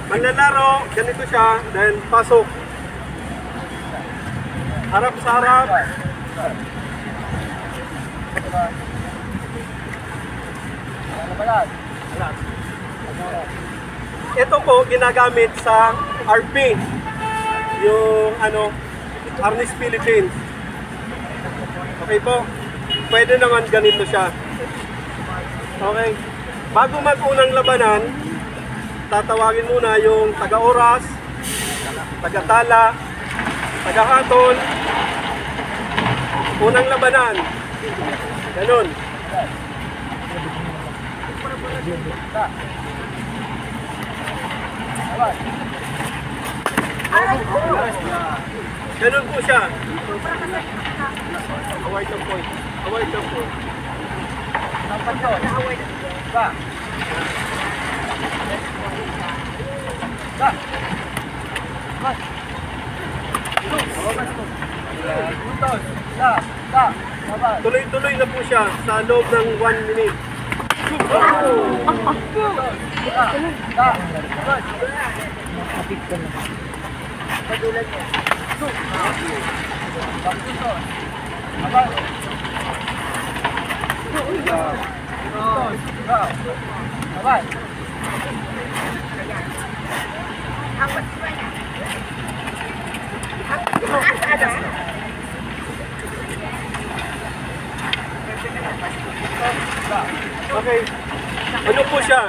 Manlalaro, ganito siya, then pasok. Harap sa harap. Ito po ginagamit sa RP, yung Arnis Philippines. Okay po, pwede naman ganito siya. Okay, bago mag-unang labanan, tatawagin muna yung taga-oras, taga-tala, taga-hatol. Unang labanan, ganun. Ganun po siya. Award ng point. Award ng point. Sampan to. Award ng point. Ba? Ba? Ba? Tuloy-tuloy na po siya sa loob ng 1 minute. Padulan niya. Okay. Ano po siya?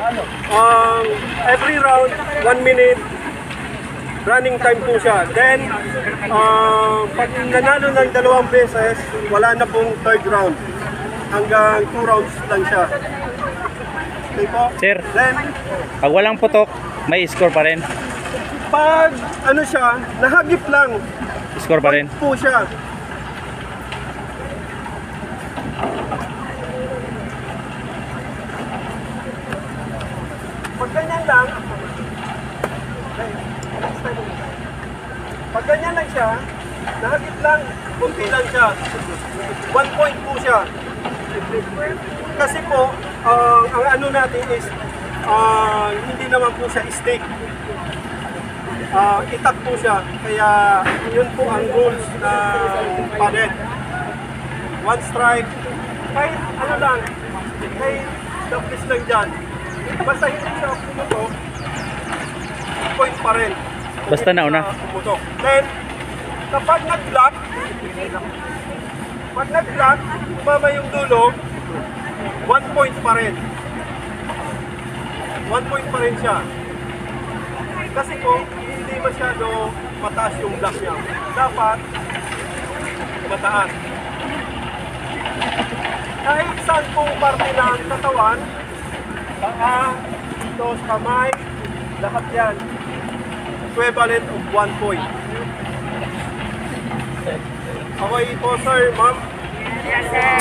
Every round, 1 minute. Running time po siya. Then, pag nanalo ng 2 beses, wala na pong third round. Hanggang 2 rounds lang siya. Okay po? Sir, then, pag walang putok, may score pa rin? Pag siya, nahagip lang. Score pa rin? Po siya. Pag ganyan lang, nahagip lang, kunti lang siya. 1 point po siya. Kasi po, ang ano natin is, hindi naman po siya stick. Itak po siya. Kaya yun po ang rules na padded. 1 strike. Kahit lang, kahit tapis lang dyan. Basta hindi siya pumutok, point pa rin. Basta nauna. Then, kapag nag-block, umama yung dulo, 1 point pa rin. 1 point pa rin siya. Kasi po, hindi masyado mataas yung block niya. Dapat, mataas. Kahit saan pong parte ng katawan, paa, dito, kamay, lahat yan. Equivalent of 1 point. Okay po sir, ma'am? Yes sir.